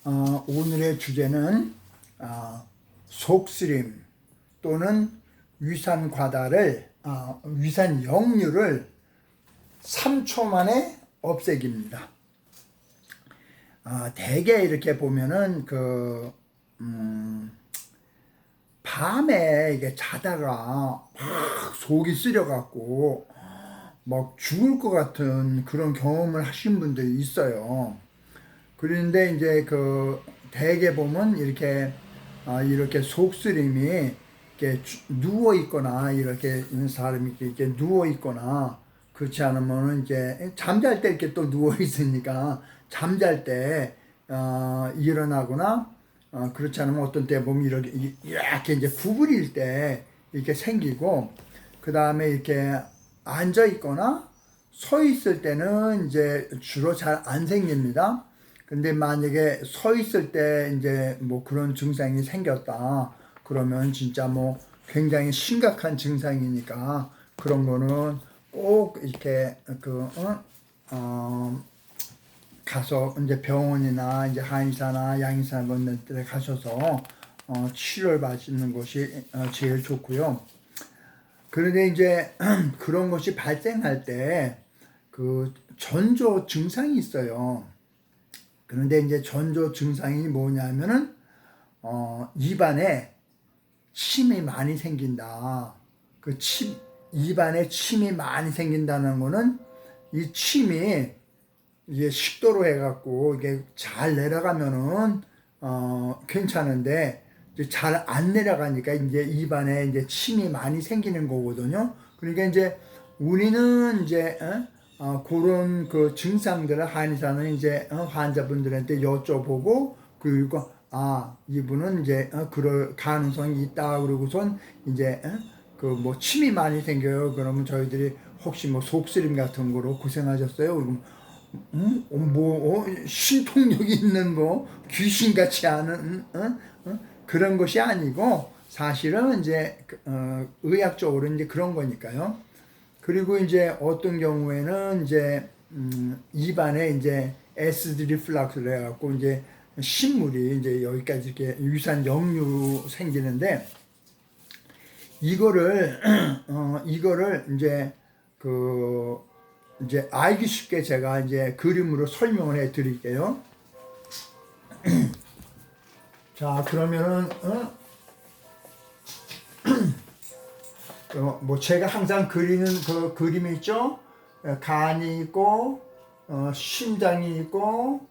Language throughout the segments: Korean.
오늘의 주제는 속쓰림 또는 위산 과다를 위산 역류를 3초 만에 없애기입니다. 대개 이렇게 보면은 밤에 이게 자다가 막 속이 쓰려갖고 막 죽을 것 같은 그런 경험을 하신 분들이 있어요. 그런데 이제 대개 보면 이렇게 속쓰림이 이렇게 누워 있거나 이렇게 있는 사람이 이렇게 누워 있거나 그렇지 않으면 이제 잠잘 때 이렇게 또 누워 있으니까 잠잘 때 일어나거나 그렇지 않으면 어떤 때 보면 이렇게 이제 구부릴 때 이렇게 생기고 그 다음에 이렇게 앉아 있거나 서 있을 때는 이제 주로 잘 안 생깁니다. 근데 만약에 서 있을 때 이제 뭐 그런 증상이 생겼다 그러면 진짜 뭐 굉장히 심각한 증상이니까 그런 거는 꼭 이렇게 가서 이제 병원이나 이제 한의사나 양의사 같은 데 가셔서 치료를 받는 것이 제일 좋고요. 그런데 이제 그런 것이 발생할 때 전조 증상이 있어요. 그런데 이제 전조 증상이 뭐냐면은 입안에 침이 많이 생긴다. 입안에 침이 많이 생긴다는 거는 이 침이 이게 식도로 해갖고 이게 잘 내려가면은 괜찮은데 잘 안 내려가니까 이제 입안에 이제 침이 많이 생기는 거거든요. 그러니까 이제 우리는 이제 그런 증상들을 한의사는 이제 환자분들한테 여쭤보고 그리고 이분은 이제 그럴 가능성이 있다 그러고선 이제 뭐 침이 많이 생겨요. 그러면 저희들이 혹시 뭐 속쓰림 같은 거로 고생하셨어요? 그럼 신통력이 있는 뭐 귀신 같지 않은 그런 것이 아니고 사실은 이제 의학적으로 이제 그런 거니까요. 그리고 이제 어떤 경우에는 이제 입안에 이제 에시드 리플락스를 해갖고 이제 신물이 이제 여기까지 이렇게 위산 역류 생기는데 이거를 이제 이제 알기 쉽게 제가 이제 그림으로 설명을 해 드릴게요. 자, 그러면은 뭐 제가 항상 그리는 그 그림이 있죠. 간이 있고 심장이 있고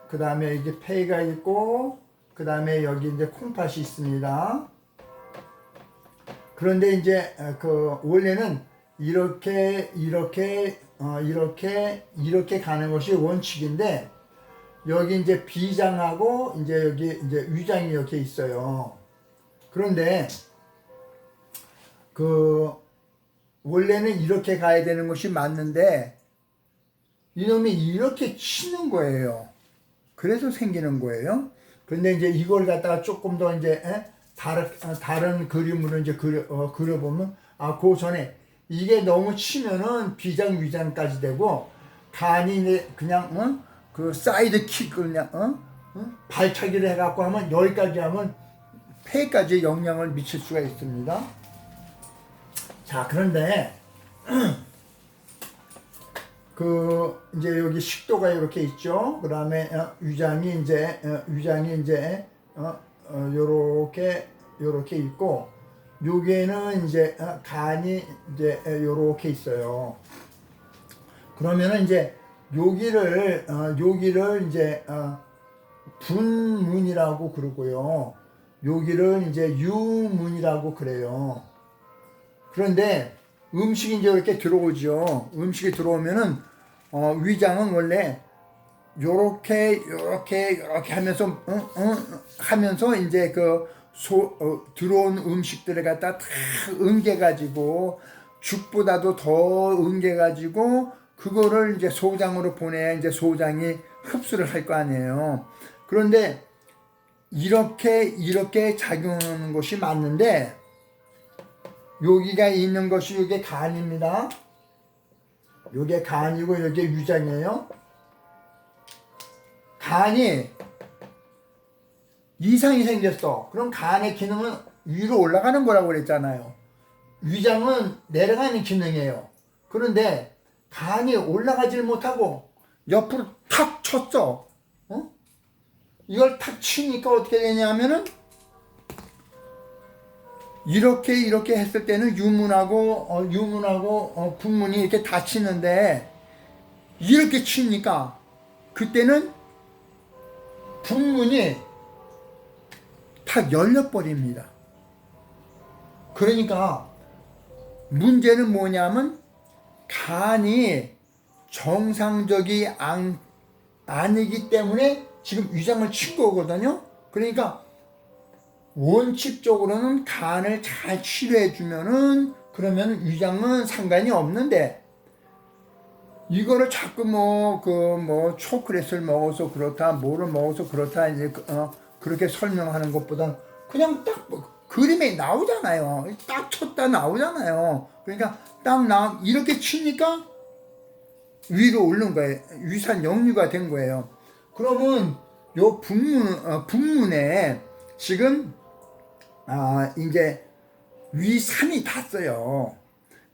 그 다음에 이제 폐가 있고 그 다음에 여기 이제 콩팥이 있습니다. 그런데 이제 원래는 이렇게 가는 것이 원칙인데 여기 이제 비장하고 이제 여기 이제 위장이 이렇게 있어요. 그런데 원래는 이렇게 가야 되는 것이 맞는데 이놈이 이렇게 치는 거예요. 그래서 생기는 거예요. 그런데 이제 이걸 갖다가 조금 더 이제 다른 그림으로 이제 그려보면 그 전에 이게 너무 치면은 비장 위장까지 되고 간이 그냥 그 사이드 킥 그냥 발차기를 해갖고 하면 여기까지 하면 폐까지 영향을 미칠 수가 있습니다. 자, 그런데 이제 여기 식도가 이렇게 있죠. 그다음에 위장이 이제 요렇게 있고 여기에는 이제 간이 이제 요렇게 있어요. 그러면은 이제 여기를 이제 분문이라고 그러고요. 여기를 이제 유문이라고 그래요. 그런데 음식이 이제 이렇게 들어오죠. 음식이 들어오면은 위장은 원래 요렇게 하면서 하면서 이제 들어온 음식들을 갖다 다 응개가지고 죽보다도 더 응개가지고 그거를 이제 소장으로 보내야 이제 소장이 흡수를 할 거 아니에요. 그런데 이렇게 작용하는 것이 맞는데 여기가 있는 것이 이게 간입니다. 이게 간이고 이게 위장이에요. 간이 이상이 생겼어. 그럼 간의 기능은 위로 올라가는 거라고 그랬잖아요. 위장은 내려가는 기능이에요. 그런데 간이 올라가질 못하고 옆으로 탁 쳤어. 어? 이걸 탁 치니까 어떻게 되냐면은 이렇게 했을 때는 유문하고 북문이 이렇게 닫히는데 이렇게 치니까 그때는 북문이 탁 열려버립니다. 그러니까 문제는 뭐냐면 간이 정상적이 아니기 때문에 지금 위장을 친 거거든요. 그러니까 원칙적으로는 간을 잘 치료해 주면은 그러면 위장은 상관이 없는데 이거를 자꾸 초콜릿을 먹어서 그렇다, 뭐를 먹어서 그렇다, 이제, 그렇게 설명하는 것보다 그냥 딱 그림에 나오잖아요. 딱 쳤다 나오잖아요. 그러니까 이렇게 치니까 위로 오른 거예요. 위산 역류가 된 거예요. 그러면 요 북문에 지금, 이제 위산이 닿았어요.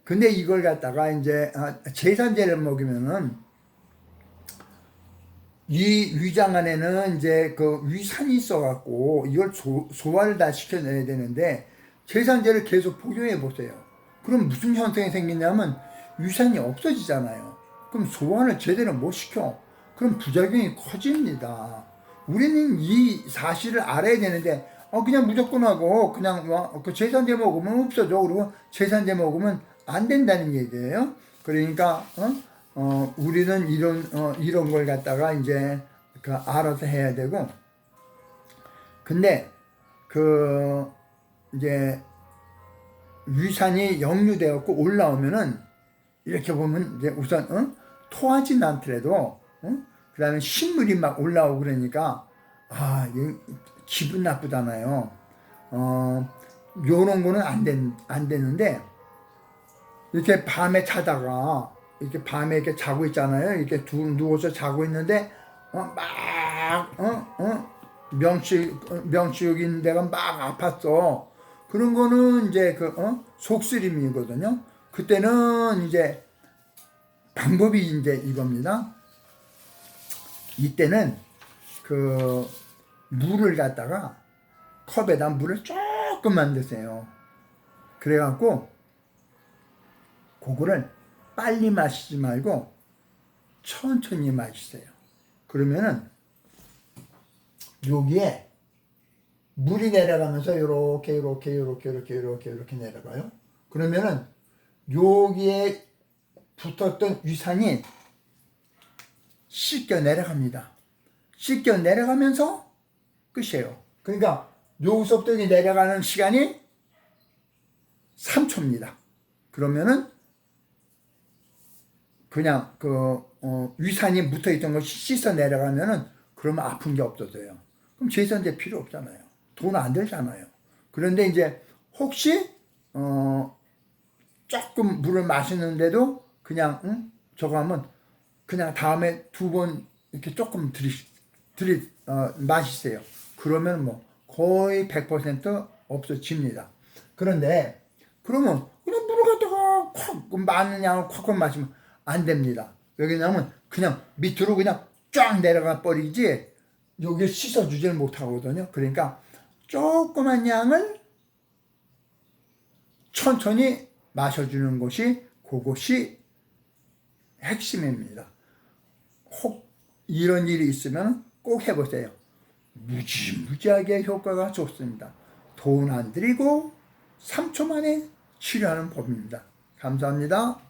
근데 이걸 갖다가 이제 제산제를 먹이면은 이 위장 안에는 이제 그 위산이 있어갖고 이걸 소화를 다 시켜내야 되는데 제산제를 계속 복용해 보세요. 그럼 무슨 현상이 생기냐면 위산이 없어지잖아요. 그럼 소화를 제대로 못 시켜. 그럼 부작용이 커집니다. 우리는 이 사실을 알아야 되는데 그냥 무조건 하고 그냥 그 제산제 먹으면 없어져. 그리고 제산제 먹으면 안 된다는 얘기예요. 그러니까 우리는 이런 걸 갖다가 이제 알아서 해야 되고, 근데 이제 위산이 역류되었고 올라오면은 이렇게 보면 이제 우선 토하진 않더라도 그다음에 신물이 막 올라오고 그러니까 기분 나쁘잖아요. 요런 거는 안 되는데 이렇게 밤에 자다가 이렇게 밤에 이렇게 자고 있잖아요. 이렇게 누워서 자고 있는데 명치 있는 데가 막 아팠어. 그런 거는 이제 속쓰림이거든요. 그때는 이제 방법이 이제 이겁니다. 이때는 물을 갖다가 컵에다 물을 조금만 드세요. 그래갖고 그거를 빨리 마시지 말고 천천히 마시세요. 그러면은 여기에 물이 내려가면서 이렇게 내려가요. 그러면은 여기에 붙었던 위산이 씻겨 내려갑니다. 씻겨 내려가면서 끝이에요. 그러니까 여기서부터 여기 내려가는 시간이 3초입니다. 그러면은 그냥 위산이 묻어있던 것이 씻어 내려가면은 그러면 아픈 게 없어져요. 그럼 제산제 필요 없잖아요. 돈 안 들잖아요. 그런데 이제 혹시 조금 물을 마시는데도 그냥 저거 하면 그냥 다음에 2번 이렇게 조금 마시세요. 그러면 뭐 거의 100% 없어집니다. 그런데 그러면 그냥 물을 갖다가 많은 양을 콱콱 마시면 안 됩니다. 왜냐면 그냥 밑으로 그냥 쫙 내려가 버리지 여기 씻어주질 못하거든요. 그러니까 조그만 양을 천천히 마셔주는 그것이 핵심입니다. 혹 이런 일이 있으면 꼭 해보세요. 무지하게 효과가 좋습니다. 돈 안 들이고 3초 만에 치료하는 법입니다. 감사합니다.